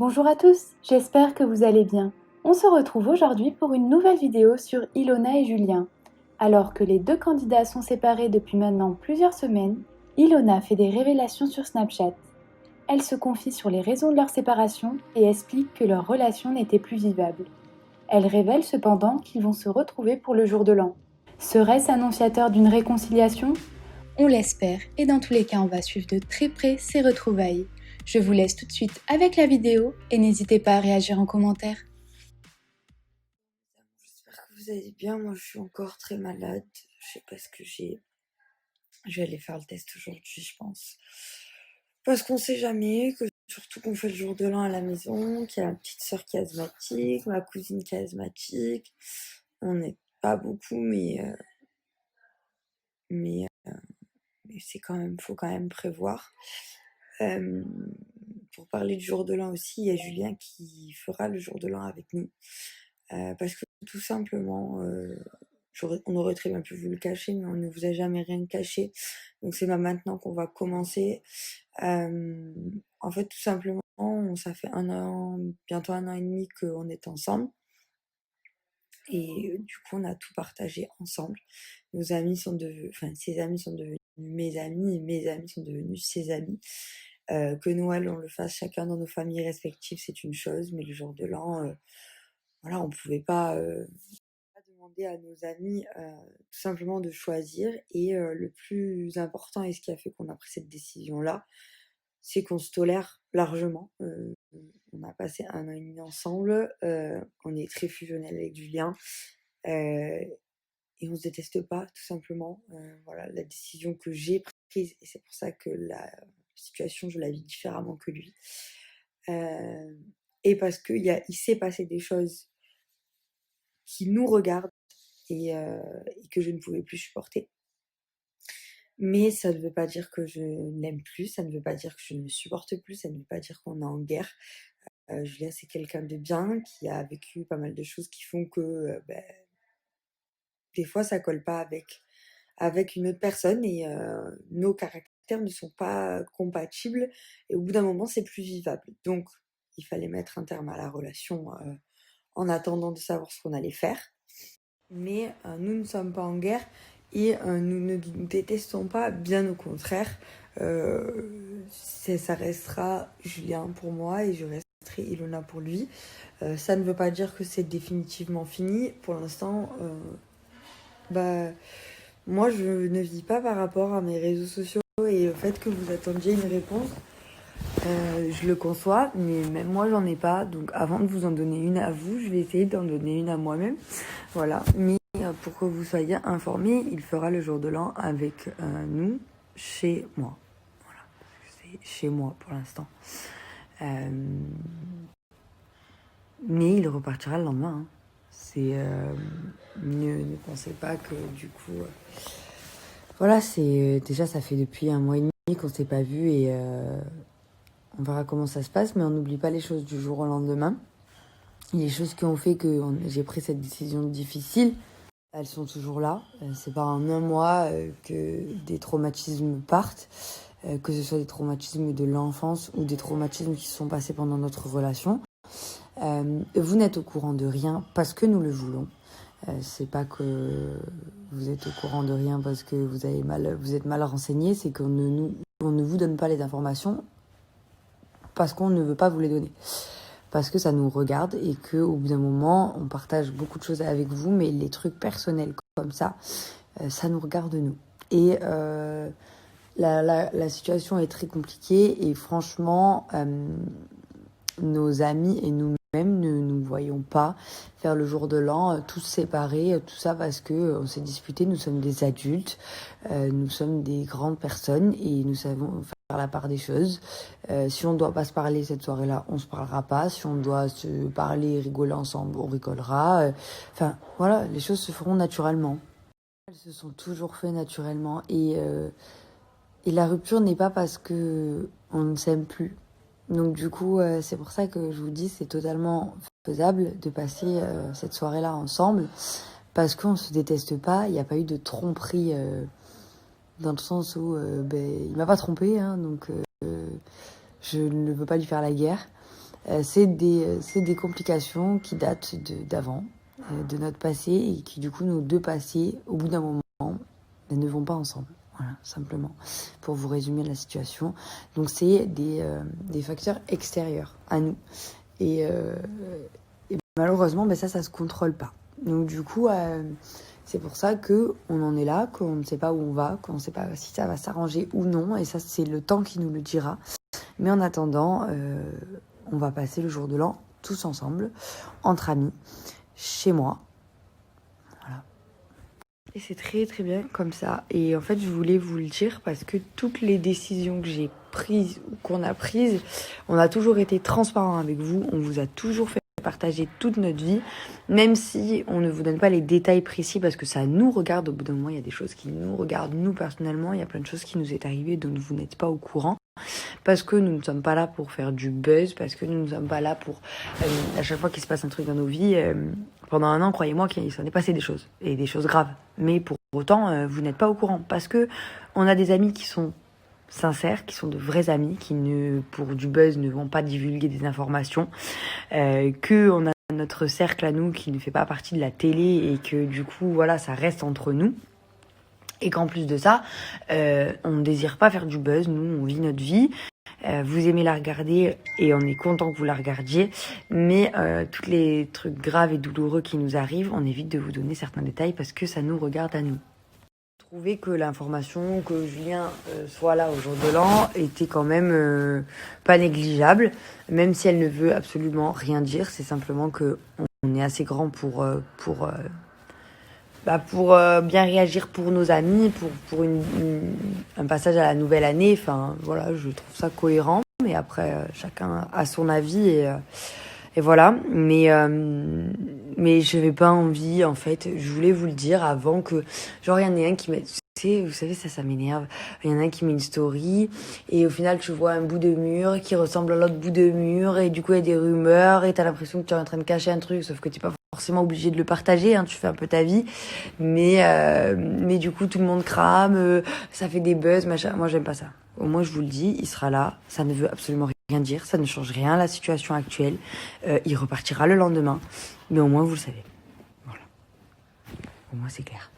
Bonjour à tous, j'espère que vous allez bien. On se retrouve aujourd'hui pour une nouvelle vidéo sur Ilona et Julien. Alors que les deux candidats sont séparés depuis maintenant plusieurs semaines, Ilona fait des révélations sur Snapchat. Elle se confie sur les raisons de leur séparation et explique que leur relation n'était plus vivable. Elle révèle cependant qu'ils vont se retrouver pour le jour de l'an. Serait-ce annonciateur d'une réconciliation ? On l'espère, et dans tous les cas, on va suivre de très près ces retrouvailles. Je vous laisse tout de suite avec la vidéo et n'hésitez pas à réagir en commentaire. J'espère que vous allez bien. Moi, je suis encore très malade. Je sais pas ce que j'ai. Je vais aller faire le test aujourd'hui, je pense. Parce qu'on sait jamais, surtout qu'on fait le jour de l'an à la maison, qu'il y a ma petite soeur qui est asthmatique, ma cousine qui est asthmatique. On n'est pas beaucoup, mais c'est quand même, faut quand même prévoir. Pour parler du jour de l'an aussi, il y a Julien qui fera le jour de l'an avec nous. Parce que tout simplement, on aurait très bien pu vous le cacher, mais on ne vous a jamais rien caché. Donc c'est maintenant qu'on va commencer. En fait, tout simplement, ça fait bientôt un an et demi qu'on est ensemble. Et du coup, on a tout partagé ensemble. Ses amis sont devenus mes amis et mes amis sont devenus ses amis. Que Noël, on le fasse chacun dans nos familles respectives, c'est une chose, mais le jour de l'an, voilà, on pouvait pas demander à nos amis tout simplement de choisir. Et le plus important, et ce qui a fait qu'on a pris cette décision-là, c'est qu'on se tolère largement. On a passé un an et demi ensemble, on est très fusionnel avec Julien, et on se déteste pas, tout simplement. Voilà, la décision que j'ai prise, et c'est pour ça que la situation, je la vis différemment que lui. Et parce qu'il s'est passé des choses qui nous regardent et que je ne pouvais plus supporter. Mais ça ne veut pas dire que je l'aime plus, ça ne veut pas dire que je ne le supporte plus, ça ne veut pas dire qu'on est en guerre. Julien, c'est quelqu'un de bien, qui a vécu pas mal de choses qui font que des fois ça colle pas avec une autre personne, et nos caractères ne sont pas compatibles, et au bout d'un moment c'est plus vivable. Donc il fallait mettre un terme à la relation en attendant de savoir ce qu'on allait faire. Mais nous ne sommes pas en guerre, et nous ne nous détestons pas, bien au contraire. Ça restera Julien pour moi et je resterai Ilona pour lui. Ça ne veut pas dire que c'est définitivement fini. Pour l'instant, moi je ne vis pas par rapport à mes réseaux sociaux et au fait que vous attendiez une réponse. Je le conçois, mais même moi j'en ai pas. Donc avant de vous en donner une à vous, je vais essayer d'en donner une à moi-même. Voilà. Mais pour que vous soyez informés, il fera le jour de l'an avec nous chez moi. Voilà. C'est chez moi pour l'instant. Mais il repartira le lendemain. Hein. C'est ne pensez pas que du coup. Voilà, c'est déjà ça fait depuis un mois et demi qu'on s'est pas vu, et on verra comment ça se passe, mais on n'oublie pas les choses du jour au lendemain. Les choses qui ont fait que j'ai pris cette décision difficile, elles sont toujours là. C'est pas en un mois que des traumatismes partent, que ce soit des traumatismes de l'enfance ou des traumatismes qui se sont passés pendant notre relation. Vous n'êtes au courant de rien parce que nous le voulons. C'est pas que vous êtes au courant de rien parce que vous êtes mal renseigné, c'est qu'on ne vous donne pas les informations parce qu'on ne veut pas vous les donner. Parce que ça nous regarde et qu'au bout d'un moment, on partage beaucoup de choses avec vous, mais les trucs personnels comme ça, ça nous regarde nous. Et la situation est très compliquée et franchement, nos amis et nous-mêmes ne nous voyons pas faire le jour de l'an, tous séparés, tout ça parce que on s'est disputé. Nous sommes des adultes, nous sommes des grandes personnes et nous savons faire la part des choses. Si on ne doit pas se parler cette soirée-là, on se parlera pas. Si on doit se parler et rigoler ensemble, on rigolera. Enfin, voilà, les choses se feront naturellement. Elles se sont toujours fait naturellement, et la rupture n'est pas parce que on ne s'aime plus. Donc du coup, c'est pour ça que je vous dis, c'est totalement faisable de passer cette soirée-là ensemble, parce qu'on se déteste pas. Il n'y a pas eu de tromperie dans le sens où il m'a pas trompé, hein, donc je ne veux pas lui faire la guerre. C'est des complications qui datent d'avant, de notre passé, et qui du coup, nos deux passés, au bout d'un moment, ne vont pas ensemble. Voilà, simplement, pour vous résumer la situation. Donc c'est des facteurs extérieurs à nous. Et malheureusement, ça se contrôle pas. Donc du coup, c'est pour ça qu'on en est là, qu'on ne sait pas où on va, qu'on ne sait pas si ça va s'arranger ou non. Et ça, c'est le temps qui nous le dira. Mais en attendant, on va passer le jour de l'an tous ensemble, entre amis, chez moi. Voilà. Et c'est très très bien comme ça. Et en fait, je voulais vous le dire parce que toutes les décisions que j'ai prises ou qu'on a prises, on a toujours été transparent avec vous. On vous a toujours fait partager toute notre vie, même si on ne vous donne pas les détails précis parce que ça nous regarde. Au bout d'un moment, il y a des choses qui nous regardent, nous personnellement. Il y a plein de choses qui nous est arrivées dont vous n'êtes pas au courant. Parce que nous ne sommes pas là pour faire du buzz, parce que nous ne sommes pas là pour... à chaque fois qu'il se passe un truc dans nos vies, pendant un an, croyez-moi qu'il s'en est passé des choses, et des choses graves. Mais pour autant, vous n'êtes pas au courant, parce que on a des amis qui sont sincères, qui sont de vrais amis, qui pour du buzz ne vont pas divulguer des informations, que on a notre cercle à nous qui ne fait pas partie de la télé, et que du coup, voilà, ça reste entre nous. Et qu'en plus de ça, on ne désire pas faire du buzz, nous on vit notre vie, vous aimez la regarder et on est content que vous la regardiez, mais tous les trucs graves et douloureux qui nous arrivent, on évite de vous donner certains détails parce que ça nous regarde à nous. Je trouvais que l'information que Julien soit là au jour de l'an était quand même pas négligeable, même si elle ne veut absolument rien dire, c'est simplement que on est assez grand pour bien réagir pour nos amis, pour un passage à la nouvelle année. Enfin, voilà, je trouve ça cohérent. Mais après, chacun a son avis et voilà. Mais j'avais pas envie, en fait. Je voulais vous le dire avant que... Genre, il y en a un qui met... Vous savez, ça m'énerve. Il y en a un qui met une story et au final, tu vois un bout de mur qui ressemble à l'autre bout de mur et du coup, il y a des rumeurs et t'as l'impression que tu es en train de cacher un truc, sauf que t'es pas forcément obligé de le partager, hein, tu fais un peu ta vie. Mais du coup, tout le monde crame, ça fait des buzz, machin. Moi, j'aime pas ça. Au moins, je vous le dis, il sera là. Ça ne veut absolument rien dire. Ça ne change rien à la situation actuelle. Il repartira le lendemain. Mais au moins, vous le savez. Voilà. Au moins, c'est clair.